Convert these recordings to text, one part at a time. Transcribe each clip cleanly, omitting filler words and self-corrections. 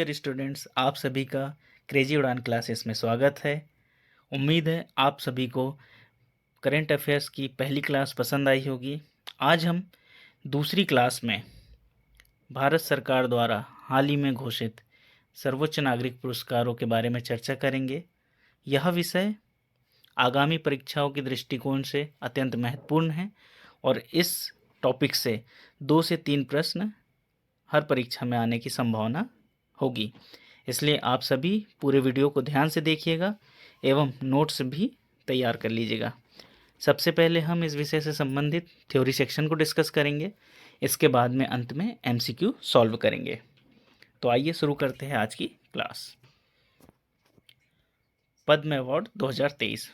Dear students, आप सभी का क्रेजी उड़ान क्लासेस में स्वागत है। उम्मीद है आप सभी को करंट अफेयर्स की पहली क्लास पसंद आई होगी। आज हम दूसरी क्लास में भारत सरकार द्वारा हाल ही में घोषित सर्वोच्च नागरिक पुरस्कारों के बारे में चर्चा करेंगे। यह विषय आगामी परीक्षाओं के दृष्टिकोण से अत्यंत महत्वपूर्ण है और इस टॉपिक से 2 से 3 प्रश्न हर परीक्षा में आने की संभावना होगी। इसलिए आप सभी पूरे वीडियो को ध्यान से देखिएगा एवं नोट्स भी तैयार कर लीजिएगा। सबसे पहले हम इस विषय से संबंधित थ्योरी सेक्शन को डिस्कस करेंगे। इसके बाद में अंत में एमसीक्यू सॉल्व करेंगे। तो आइए शुरू करते हैं आज की क्लास। पद्म अवार्ड 2023।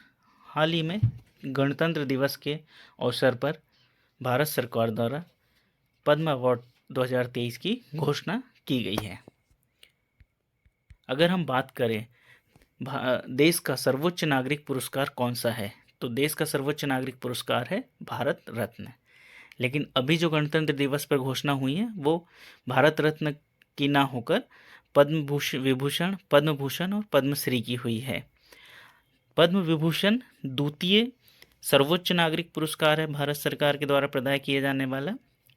हाल ही में गणतंत्र दिवस के अवसर पर भारत सरकार द्वारा पद्म अवार्ड 2023 की घोषणा की गई है। अगर हम बात करें देश का सर्वोच्च नागरिक पुरस्कार कौन सा है, तो देश का सर्वोच्च नागरिक पुरस्कार है भारत रत्न। लेकिन अभी जो गणतंत्र दिवस पर घोषणा हुई है वो भारत रत्न की ना होकर पद्म विभूषण और पद्मश्री की हुई है। पद्म विभूषण द्वितीय सर्वोच्च नागरिक पुरस्कार है भारत सरकार के द्वारा प्रदान किए जाने वाला।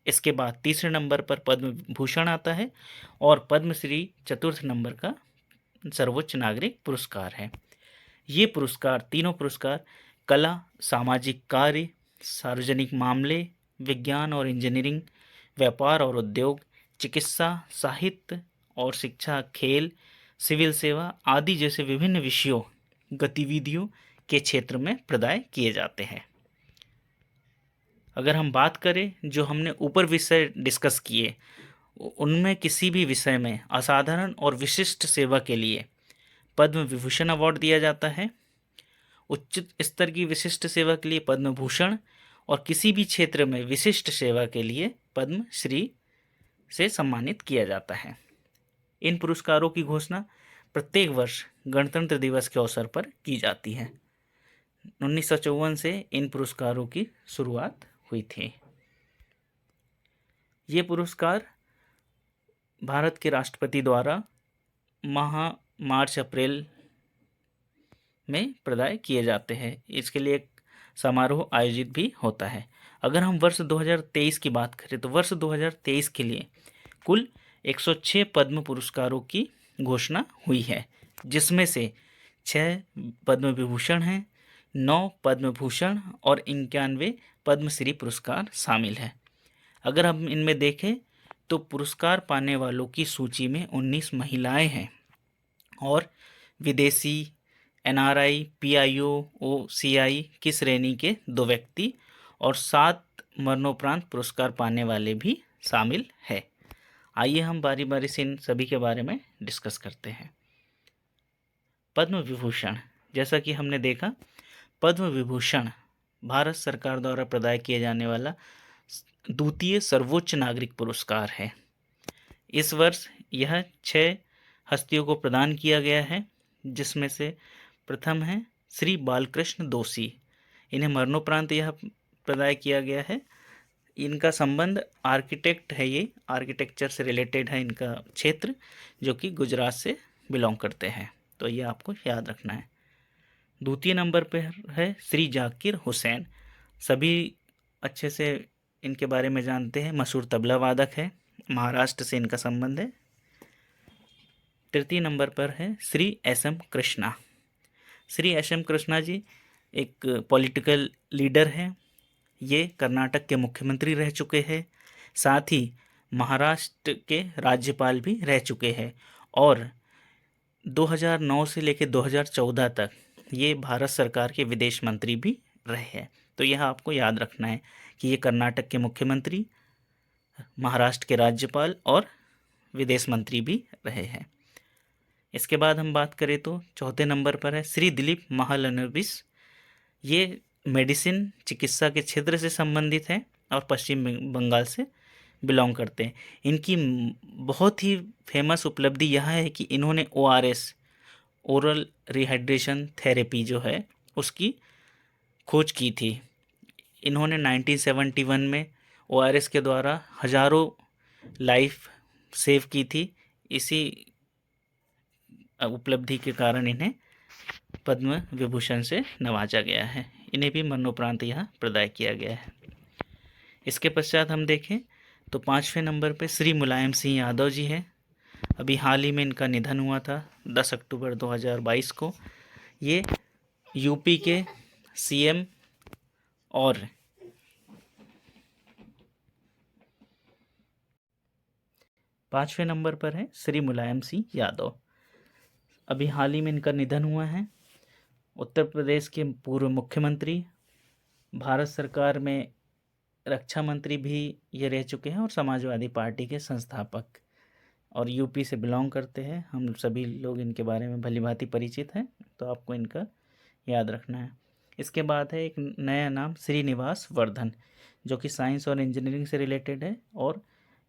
इसके बाद तीसरे नंबर पर पद्म भूषण आता है और पद्मश्री चतुर्थ नंबर का सर्वोच्च नागरिक पुरस्कार है। ये पुरस्कार तीनों पुरस्कार कला, सामाजिक कार्य, सार्वजनिक मामले, विज्ञान और इंजीनियरिंग, व्यापार और उद्योग, चिकित्सा, साहित्य और शिक्षा, खेल, सिविल सेवा आदि जैसे विभिन्न विषयों गतिविधियों के क्षेत्र में प्रदान किए जाते हैं। अगर हम बात करें जो हमने ऊपर विषय डिस्कस किए उनमें किसी भी विषय में असाधारण और विशिष्ट सेवा के लिए पद्म विभूषण अवार्ड दिया जाता है। उच्च स्तर की विशिष्ट सेवा के लिए पद्म भूषण और किसी भी क्षेत्र में विशिष्ट सेवा के लिए पद्मश्री से सम्मानित किया जाता है। इन पुरस्कारों की घोषणा प्रत्येक वर्ष गणतंत्र दिवस के अवसर पर की जाती है। 1954 से इन पुरस्कारों की शुरुआत हुई थी। ये पुरस्कार भारत के राष्ट्रपति द्वारा मार्च अप्रैल में प्रदान किए जाते हैं। इसके लिए एक समारोह आयोजित भी होता है। अगर हम वर्ष 2023 की बात करें तो वर्ष 2023 के लिए कुल 106 पद्म पुरस्कारों की घोषणा हुई है, जिसमें से 6 पद्म विभूषण हैं, 9 पद्म भूषण और 91 पद्मश्री पुरस्कार शामिल है। अगर हम इनमें देखें तो पुरस्कार पाने वालों की सूची में 19 महिलाएं हैं और विदेशी, एनआरआई, पीआईओ, ओसीआई की श्रेणी के 2 व्यक्ति और 7 मरणोपरांत पुरस्कार पाने वाले भी शामिल है। आइए हम बारी बारी से इन सभी के बारे में डिस्कस करते हैं। पद्म विभूषण, जैसा कि हमने देखा, पद्म विभूषण भारत सरकार द्वारा प्रदान किए जाने वाला द्वितीय सर्वोच्च नागरिक पुरस्कार है। इस वर्ष यह 6 हस्तियों को प्रदान किया गया है, जिसमें से प्रथम है श्री बालकृष्ण दोषी। इन्हें मरणोपरांत यह प्रदान किया गया है। इनका संबंध आर्किटेक्ट है, ये आर्किटेक्चर से रिलेटेड है इनका क्षेत्र, जो कि गुजरात से बिलोंग करते हैं, तो ये आपको याद रखना है। द्वितीय नंबर पर है श्री जाकिर हुसैन। सभी अच्छे से इनके बारे में जानते हैं, मशहूर तबला वादक है, महाराष्ट्र से इनका संबंध है। तृतीय नंबर पर है श्री एस.एम. कृष्णा। श्री एस.एम. कृष्णा जी एक पॉलिटिकल लीडर हैं। ये कर्नाटक के मुख्यमंत्री रह चुके हैं, साथ ही महाराष्ट्र के राज्यपाल भी रह चुके हैं और 2009 से लेकर 2014 तक ये भारत सरकार के विदेश मंत्री भी रहे हैं। तो यह आपको याद रखना है कि ये कर्नाटक के मुख्यमंत्री, महाराष्ट्र के राज्यपाल और विदेश मंत्री भी रहे हैं। इसके बाद हम बात करें तो चौथे नंबर पर है श्री दिलीप महालनोबिस। ये मेडिसिन, चिकित्सा के क्षेत्र से संबंधित हैं और पश्चिम बंगाल से बिलोंग करते हैं। इनकी बहुत ही फेमस उपलब्धि यह है कि इन्होंने ORS, ओरल रिहाइड्रेशन थेरेपी जो है उसकी खोज की थी। इन्होंने 1971 में ORS के द्वारा हजारों लाइफ सेव की थी। इसी उपलब्धि के कारण इन्हें पद्म विभूषण से नवाजा गया है। इन्हें भी मरणोपरांत यह प्रदान किया गया है। इसके पश्चात हम देखें तो 5वें नंबर पे श्री मुलायम सिंह यादव जी हैं। अभी हाल ही में इनका निधन हुआ था 10 अक्टूबर 2022 को। ये यूपी के सीएम और 5वें नंबर पर है श्री मुलायम सिंह यादव। अभी हाल ही में इनका निधन हुआ है। उत्तर प्रदेश के पूर्व मुख्यमंत्री, भारत सरकार में रक्षा मंत्री भी ये रह चुके हैं और समाजवादी पार्टी के संस्थापक, और यूपी से बिलोंग करते हैं। हम सभी लोग इनके बारे में भली भांति परिचित हैं, तो आपको इनका याद रखना है। इसके बाद है एक नया नाम श्रीनिवास वर्धन, जो कि साइंस और इंजीनियरिंग से रिलेटेड है और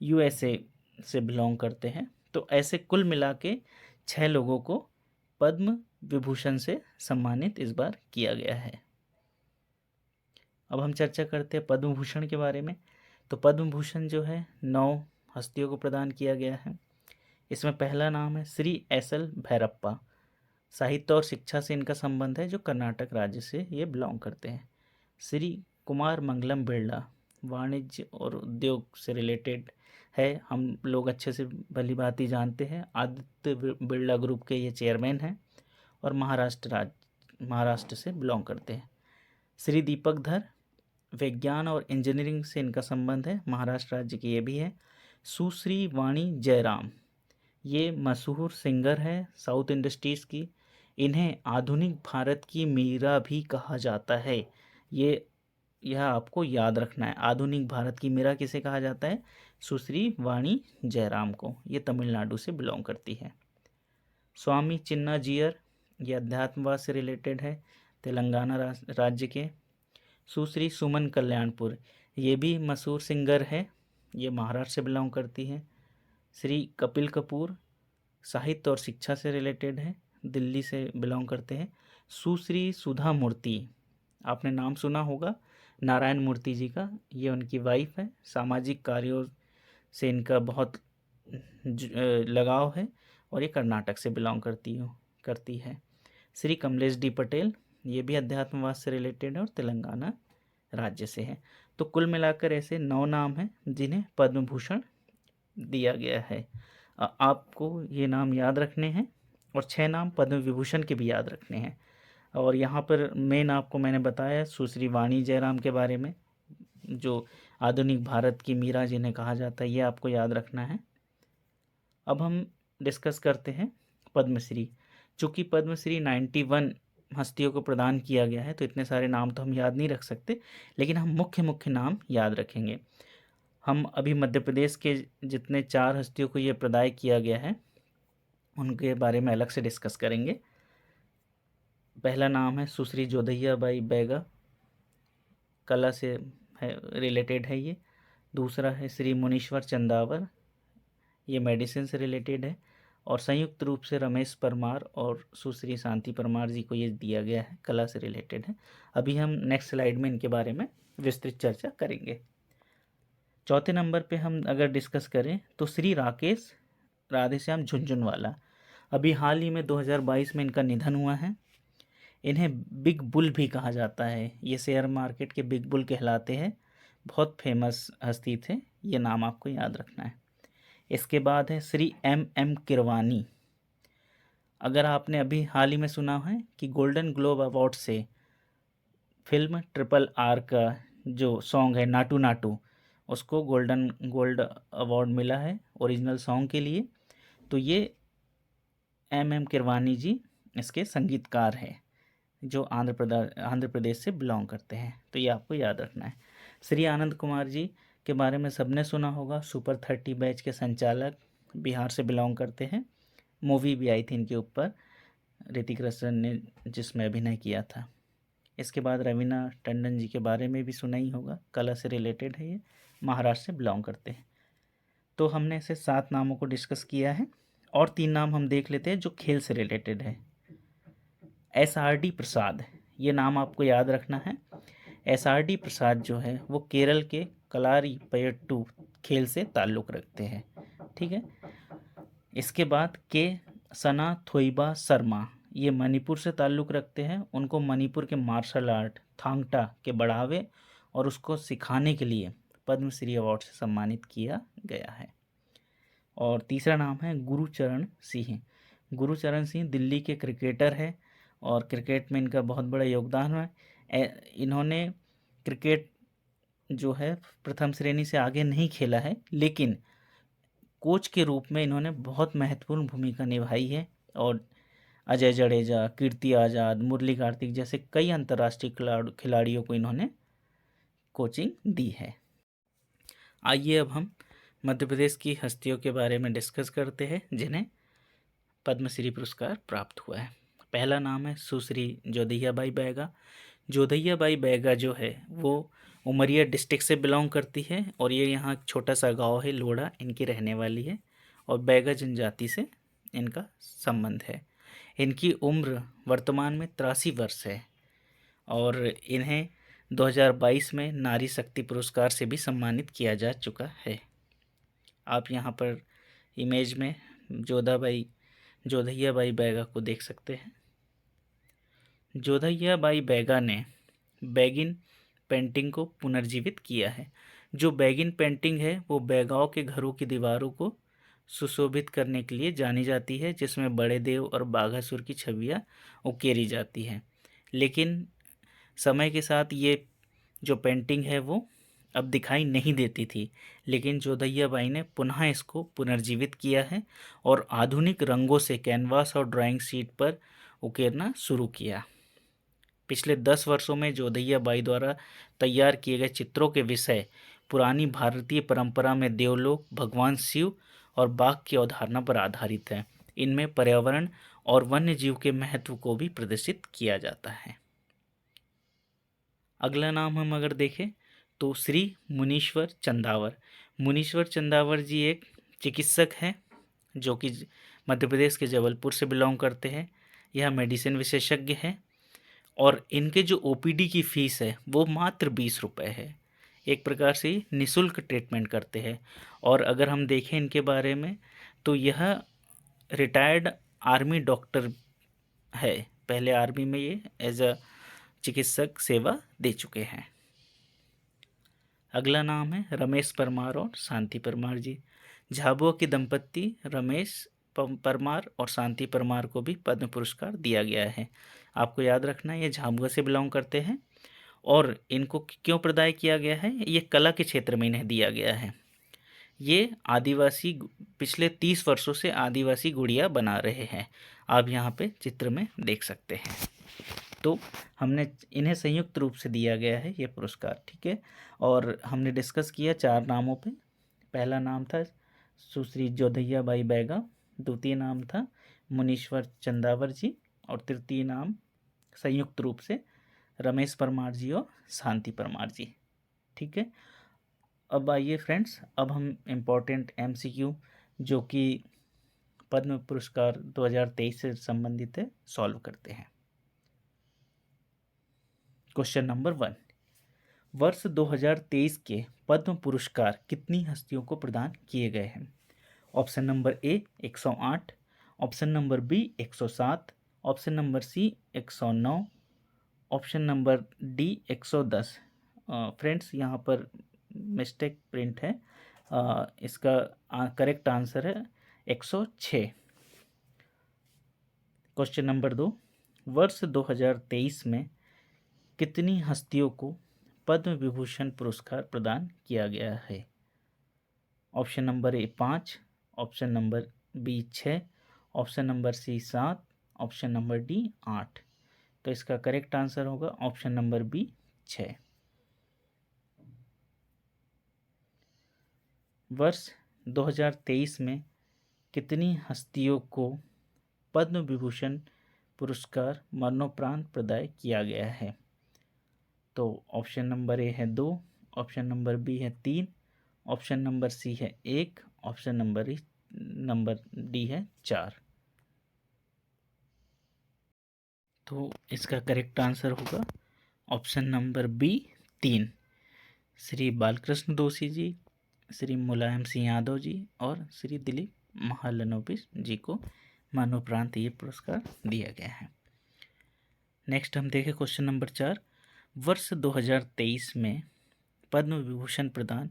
यूएसए से बिलोंग करते हैं। तो ऐसे कुल मिला के 6 लोगों को पद्म विभूषण से सम्मानित इस बार किया गया है। अब हम चर्चा करते हैं पद्म भूषण के बारे में। तो पद्म भूषण जो है 9 हस्तियों को प्रदान किया गया है। इसमें पहला नाम है श्री एस.एल. भैरप्पा। साहित्य और शिक्षा से इनका संबंध है, जो कर्नाटक राज्य से ये बिलोंग करते हैं। श्री कुमार मंगलम बिरला, वाणिज्य और उद्योग से रिलेटेड है, हम लोग अच्छे से भली भांति जानते हैं। आदित्य बिरला ग्रुप के ये चेयरमैन हैं और महाराष्ट्र से बिलोंग करते हैं। श्री दीपक धर, विज्ञान और इंजीनियरिंग से इनका संबंध है, महाराष्ट्र राज्य के ये भी है। सुश्री वाणी जयराम, ये मशहूर सिंगर है साउथ इंडस्ट्रीज़ की। इन्हें आधुनिक भारत की मीरा भी कहा जाता है। यह आपको याद रखना है। आधुनिक भारत की मीरा किसे कहा जाता है? सुश्री वाणी जयराम को। ये तमिलनाडु से बिलोंग करती है। स्वामी चिन्नाजियर, ये अध्यात्मवाद से रिलेटेड है, तेलंगाना राज्य के। सुश्री सुमन कल्याणपुर, ये भी मशहूर सिंगर है, ये महाराष्ट्र से बिलोंग करती है। श्री कपिल कपूर, साहित्य और शिक्षा से रिलेटेड है, दिल्ली से बिलोंग करते हैं। सुश्री सुधा मूर्ति, आपने नाम सुना होगा नारायण मूर्ति जी का, ये उनकी वाइफ है। सामाजिक कार्यों से इनका बहुत लगाव है और ये कर्नाटक से बिलोंग करती है। श्री कमलेश डी पटेल, ये भी अध्यात्मवाद से रिलेटेड है और तेलंगाना राज्य से है। तो कुल मिलाकर ऐसे 9 नाम हैं जिन्हें पद्म भूषण दिया गया है। आपको ये नाम याद रखने हैं और 6 नाम पद्म विभूषण के भी याद रखने हैं। और यहाँ पर मेन आपको मैंने बताया सुश्री वाणी जयराम के बारे में, जो आधुनिक भारत की मीरा जिन्हें कहा जाता है, ये आपको याद रखना है। अब हम डिस्कस करते हैं पद्मश्री। चूँकि पद्मश्री 91 हस्तियों को प्रदान किया गया है, तो इतने सारे नाम तो हम याद नहीं रख सकते, लेकिन हम मुख्य नाम याद रखेंगे। हम अभी मध्य प्रदेश के जितने 4 हस्तियों को ये प्रदान किया गया है, उनके बारे में अलग से डिस्कस करेंगे। पहला नाम है सुश्री जोधैया बाई बैगा, कला से है रिलेटेड है ये। दूसरा है श्री मुनीश्वर चंदावर, ये मेडिसिन से रिलेटेड है। और संयुक्त रूप से रमेश परमार और सुश्री शांति परमार जी को ये दिया गया है, कला से रिलेटेड है। अभी हम नेक्स्ट स्लाइड में इनके बारे में विस्तृत चर्चा करेंगे। चौथे नंबर पे हम अगर डिस्कस करें तो श्री राकेश राधेश्याम झुंझुनवाला, अभी हाल ही में 2022 में इनका निधन हुआ है। इन्हें बिग बुल भी कहा जाता है, ये शेयर मार्केट के बिग बुल कहलाते हैं, बहुत फेमस हस्ती थे, ये नाम आपको याद रखना है। इसके बाद है श्री M.M. किरवानी। अगर आपने अभी हाल ही में सुना है कि गोल्डन ग्लोब अवार्ड से फिल्म RRR का जो सॉन्ग है नाटू नाटू, उसको गोल्ड अवार्ड मिला है ओरिजिनल सॉन्ग के लिए। तो ये M.M. किरवानी जी इसके संगीतकार हैं, जो आंध्र प्रदेश से बिलोंग करते हैं, तो ये आपको याद रखना है। श्री आनंद कुमार जी के बारे में सबने सुना होगा, सुपर 30 बैच के संचालक, बिहार से बिलोंग करते हैं। मूवी भी आई थी इनके ऊपर, ऋतिक रोशन ने जिसमें अभिनय किया था। इसके बाद रवीना टंडन जी के बारे में भी सुना ही होगा, कला से रिलेटेड है, ये महाराष्ट्र से बिलोंग करते हैं। तो हमने ऐसे 7 नामों को डिस्कस किया है और 3 नाम हम देख लेते हैं जो खेल से रिलेटेड है। SRD प्रसाद, ये नाम आपको याद रखना है। SRD प्रसाद जो है वो केरल के कलारी पयट्टू खेल से ताल्लुक़ रखते हैं, ठीक है। इसके बाद K सना थोइबा शर्मा, ये मणिपुर से ताल्लुक़ रखते हैं। उनको मणिपुर के मार्शल आर्ट थांगटा के बढ़ावे और उसको सिखाने के लिए पद्मश्री अवार्ड से सम्मानित किया गया है। और तीसरा नाम है गुरचरण सिंह। गुरचरण सिंह दिल्ली के क्रिकेटर है और क्रिकेट में इनका बहुत बड़ा योगदान है। इन्होंने क्रिकेट जो है प्रथम श्रेणी से आगे नहीं खेला है, लेकिन कोच के रूप में इन्होंने बहुत महत्वपूर्ण भूमिका निभाई है और अजय जडेजा, कीर्ति आज़ाद, मुरली कार्तिक जैसे कई अंतर्राष्ट्रीय खिलाड़ियों को इन्होंने कोचिंग दी है। आइए अब हम मध्य प्रदेश की हस्तियों के बारे में डिस्कस करते हैं जिन्हें पद्मश्री पुरस्कार प्राप्त हुआ है। पहला नाम है सुश्री जोधैया बाई बैगा। जोधैया बाई बैगा जो है वो उमरिया डिस्ट्रिक्ट से बिलोंग करती है और ये यहाँ एक छोटा सा गांव है लोढ़ा, इनकी रहने वाली है और बैगा जनजाति से इनका संबंध है। इनकी उम्र वर्तमान में 83 वर्ष है और इन्हें 2022 में नारी शक्ति पुरस्कार से भी सम्मानित किया जा चुका है। आप यहाँ पर इमेज में जोधैया बाई बैगा को देख सकते हैं। जोधैया बाई बैगा ने बैगिन पेंटिंग को पुनर्जीवित किया है। जो बैगिन पेंटिंग है वो बैगाओं के घरों की दीवारों को सुशोभित करने के लिए जानी जाती है, जिसमें बड़े देव और बाघासुर की छवियाँ उकेरी जाती हैं। लेकिन समय के साथ ये जो पेंटिंग है वो अब दिखाई नहीं देती थी, लेकिन जोधैया बाई ने पुनः इसको पुनर्जीवित किया है और आधुनिक रंगों से कैनवास और ड्राइंग शीट पर उकेरना शुरू किया। पिछले 10 वर्षों में जोधैया बाई द्वारा तैयार किए गए चित्रों के विषय पुरानी भारतीय परंपरा में देवलोक, भगवान शिव और बाघ की अवधारणा पर आधारित है। इनमें पर्यावरण और वन्य जीव के महत्व को भी प्रदर्शित किया जाता है। अगला नाम हम अगर देखें तो श्री मुनीश्वर चंदावर। मुनीश्वर चंदावर जी एक चिकित्सक हैं जो कि मध्य प्रदेश के जबलपुर से बिलोंग करते हैं। यह मेडिसिन विशेषज्ञ हैं और इनके जो ओपीडी की फ़ीस है वो मात्र 20 रुपये है। एक प्रकार से निःशुल्क ट्रीटमेंट करते हैं। और अगर हम देखें इनके बारे में तो यह रिटायर्ड आर्मी डॉक्टर है। पहले आर्मी में ये एज अ चिकित्सक सेवा दे चुके हैं। अगला नाम है रमेश परमार और शांति परमार जी। झाबुआ के दंपत्ति रमेश परमार और शांति परमार को भी पद्म पुरस्कार दिया गया है। आपको याद रखना है ये झाबुआ से बिलोंग करते हैं और इनको क्यों प्रदान किया गया है, ये कला के क्षेत्र में इन्हें दिया गया है। ये आदिवासी पिछले 30 वर्षों से आदिवासी गुड़िया बना रहे हैं। आप यहाँ पे चित्र में देख सकते हैं। तो हमने इन्हें संयुक्त रूप से दिया गया है ये पुरस्कार, ठीक है। और हमने डिस्कस किया 4 नामों पे। पहला नाम था सुश्री जोधैया बाई बैगा, द्वितीय नाम था मुनीश्वर चंदावर जी और तृतीय नाम संयुक्त रूप से रमेश परमार जी और शांति परमार जी, ठीक है। अब आइए फ्रेंड्स, अब हम इम्पोर्टेंट MCQ जो कि पद्म पुरस्कार 2023 से संबंधित है सॉल्व करते हैं। क्वेश्चन नंबर 1, वर्ष 2023 के पद्म पुरस्कार कितनी हस्तियों को प्रदान किए गए हैं? Option number A 108, option number B 107, option number C 109, option number D 110। Friends यहाँ पर मिस्टेक प्रिंट है, इसका करेक्ट आंसर है 106। क्वेश्चन नंबर 2, वर्ष 2023 में कितनी हस्तियों को पद्म विभूषण पुरस्कार प्रदान किया गया है? Option number A 5, option number B 6, option number C 7, option number D 8। तो इसका करेक्ट आंसर होगा ऑप्शन नंबर बी 6। वर्ष 2023 में कितनी हस्तियों को पद्म विभूषण पुरस्कार मरणोपरांत प्रदान किया गया है? तो ऑप्शन नंबर ए है 2, ऑप्शन नंबर बी है 3, ऑप्शन नंबर सी है 1, ऑप्शन नंबर डी है 4। तो इसका करेक्ट आंसर होगा option number B 3। Shri Balkrishna Doshi ji, Shri Mulayam Singh Yadav ji और श्री दिलीप महालनोबिस जी को मरणोपरांत ये पुरस्कार दिया गया है। नेक्स्ट हम देखें क्वेश्चन नंबर 4। वर्ष 2023 में पद्म विभूषण प्रदान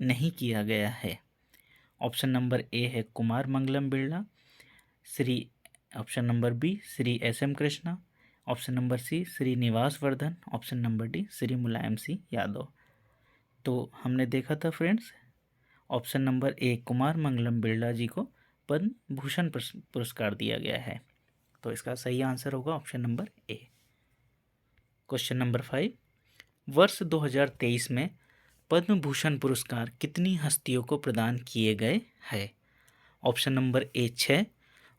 नहीं किया गया है। ऑप्शन नंबर ए है Kumar Mangalam Birla, option number B Shri SM. Krishna, option number C Srinivas Vardhan, option number D Shri Mulayam Singh Yadav. तो हमने देखा था friends, option number A Kumar Mangalam Birla ji को पद्म भूषण पुरस्कार दिया गया है। तो इसका सही आंसर होगा ऑप्शन नंबर ए। Question number 5। वर्ष 2023 में पद्म भूषण पुरस्कार कितनी हस्तियों को प्रदान किए गए हैं। Option number A 6,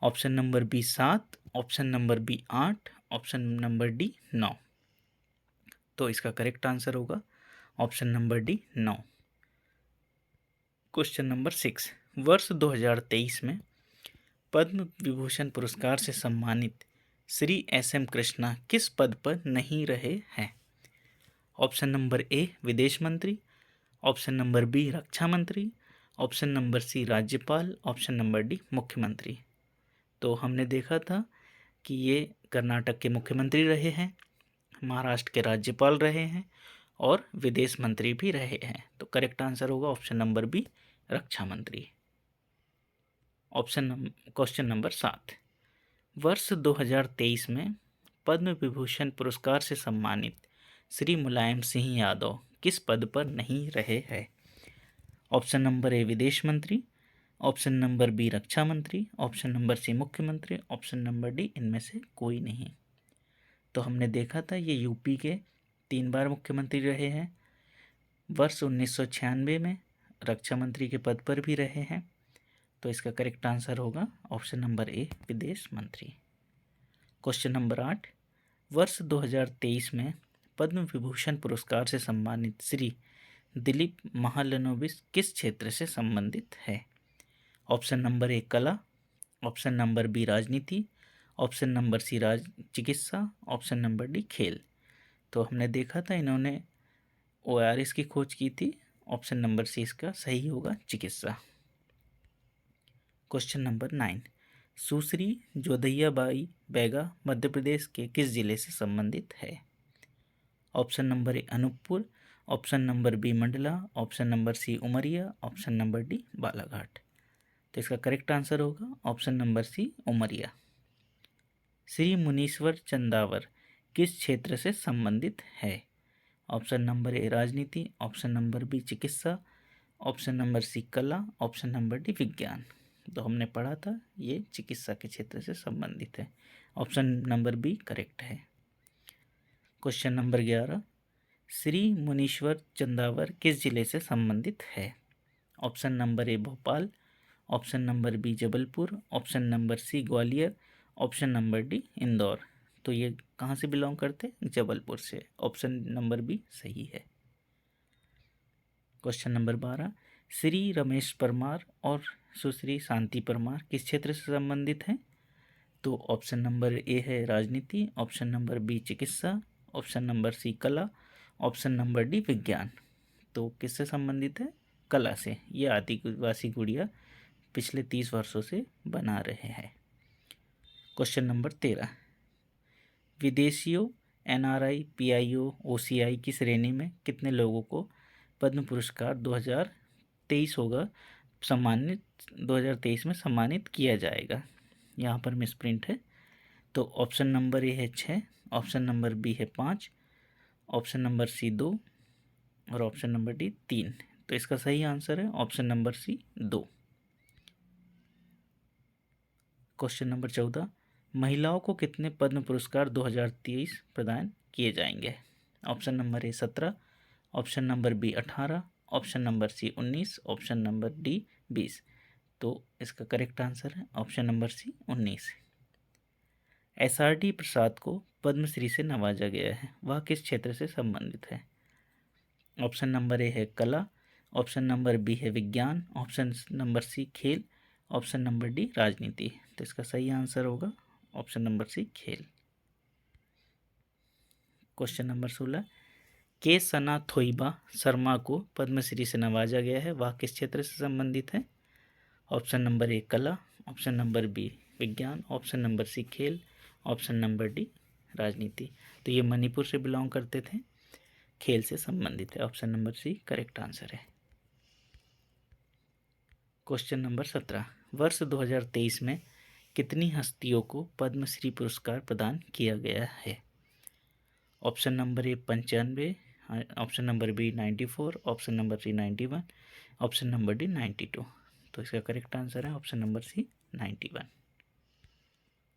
option number B 7, option number B 8, option number D 9। तो इसका करेक्ट आंसर होगा option number D 9। Question number 6। वर्ष 2023 में पद्म विभूषण पुरस्कार से सम्मानित श्री एस.एम. कृष्णा किस पद पर नहीं रहे हैं। ऑप्शन नंबर ए विदेश मंत्री, ऑप्शन नंबर बी रक्षा मंत्री, ऑप्शन नंबर सी राज्यपाल, ऑप्शन नंबर डी मुख्यमंत्री। तो हमने देखा था कि ये कर्नाटक के मुख्यमंत्री रहे हैं, महाराष्ट्र के राज्यपाल रहे हैं और विदेश मंत्री भी रहे हैं। तो करेक्ट आंसर होगा ऑप्शन नंबर बी रक्षा मंत्री। Question number 7। वर्ष 2023 में पद्म विभूषण पुरस्कार से सम्मानित श्री मुलायम सिंह यादव किस पद पर नहीं रहे हैं। ऑप्शन नंबर ए विदेश मंत्री, ऑप्शन नंबर बी रक्षा मंत्री, ऑप्शन नंबर सी मुख्यमंत्री, ऑप्शन नंबर डी इनमें से कोई नहीं। तो हमने देखा था ये यूपी के 3 बार मुख्यमंत्री रहे हैं। वर्ष 1996 में रक्षा मंत्री के पद पर भी रहे हैं। तो इसका करेक्ट आंसर होगा ऑप्शन नंबर ए विदेश मंत्री। Question number 8। वर्ष 2023 में पद्म विभूषण पुरस्कार से सम्मानित श्री दिलीप महालनोबिस किस क्षेत्र से संबंधित है। ऑप्शन नंबर ए कला, ऑप्शन नंबर बी राजनीति, ऑप्शन नंबर सी चिकित्सा, ऑप्शन नंबर डी खेल। तो हमने देखा था इन्होंने ORS की खोज की थी। ऑप्शन नंबर सी इसका सही होगा चिकित्सा। Question number 9। सुश्री जोधैयाबाई बैगा मध्य प्रदेश के किस जिले से संबंधित है। Option number A Anuppur, option number B Mandla, option number C Umaria, option number D Balaghat. तो इसका करेक्ट आंसर होगा option number C Umaria. Shri Munishwar Chandawar किस क्षेत्र से संबंधित है। ऑप्शन नंबर ए राजनीति, ऑप्शन नंबर बी चिकित्सा, ऑप्शन नंबर सी कला, ऑप्शन नंबर डी विज्ञान। तो हमने पढ़ा था ये चिकित्सा के क्षेत्र से संबंधित है। ऑप्शन नंबर बी करेक्ट है। Question number 11। श्री मुनीश्वर चंदावर किस जिले से संबंधित है। Option number A Bhopal, option number B Jabalpur, option number C Gwalior, option number D Indore. तो ये कहाँ से बिलोंग करते हैं, जबलपुर से। ऑप्शन नंबर बी सही है। Question number 12। श्री रमेश परमार और सुश्री शांति परमार किस क्षेत्र से संबंधित हैं। तो ऑप्शन नंबर ए है राजनीति, ऑप्शन नंबर बी चिकित्सा, ऑप्शन नंबर सी कला, ऑप्शन नंबर डी विज्ञान। तो किससे संबंधित है, कला से। ये आदिवासी गुड़िया पिछले 30 वर्षों से बना रहे हैं। Question number 13। विदेशियों NRI, PIO, OCI की श्रेणी में कितने लोगों को पद्म पुरस्कार 2023 होगा सम्मानित 2023 में सम्मानित किया जाएगा। यहाँ पर मिसप्रिंट है। तो ऑप्शन नंबर ए है 6, ऑप्शन नंबर बी है 5, ऑप्शन नंबर सी 2 और ऑप्शन नंबर डी 3। तो इसका सही आंसर है option number C 2। Question number 14। महिलाओं को कितने पद्म पुरस्कार 2023 प्रदान किए जाएंगे। Option number A 17, option number B 18, option number C 19, option number D 20। तो इसका करेक्ट आंसर है option number C 19। SRD Prasad को पद्मश्री से नवाजा गया है, वह किस क्षेत्र से संबंधित है। ऑप्शन नंबर ए है कला, ऑप्शन नंबर बी है विज्ञान, ऑप्शन नंबर सी खेल, ऑप्शन नंबर डी राजनीति। तो इसका सही आंसर होगा ऑप्शन नंबर सी खेल। Question number 16। के सना थोइबा शर्मा को पद्मश्री से नवाजा गया है, वह किस क्षेत्र से संबंधित है। ऑप्शन नंबर ए कला, ऑप्शन नंबर बी विज्ञान, ऑप्शन नंबर सी खेल, ऑप्शन नंबर डी राजनीति। तो ये मणिपुर से बिलोंग करते थे, खेल से संबंधित है। Option number C correct answer है। क्वेश्चन नंबर 17, वर्ष 2023 में कितनी हस्तियों को पद्मश्री पुरस्कार प्रदान किया गया है? Option number A 95, option number B 94, option number C 91, option number D 92। तो इसका करेक्ट आंसर है option number C 91।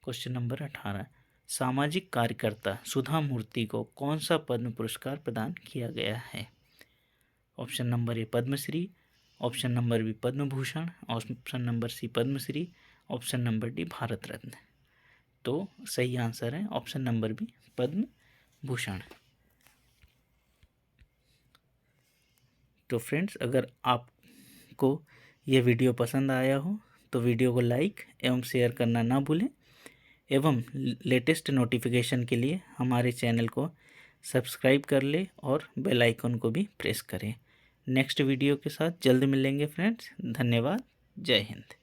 Question number 18, सामाजिक कार्यकर्ता सुधा मूर्ति को कौन सा पद्म पुरस्कार प्रदान किया गया है? Option number A Padma Shri, option number B Padma Bhushan, option number C Padma Shri, option number D Bharat Ratna. तो सही आंसर है option number B Padma Bhushan. तो फ्रेंड्स, अगर आपको ये वीडियो पसंद आया हो तो वीडियो को लाइक एवं शेयर करना ना भूलें एवं लेटेस्ट नोटिफिकेशन के लिए हमारे चैनल को सब्सक्राइब कर ले और बेल आइकन को भी प्रेस करें। नेक्स्ट वीडियो के साथ जल्द मिलेंगे फ्रेंड्स। धन्यवाद। जय हिंद।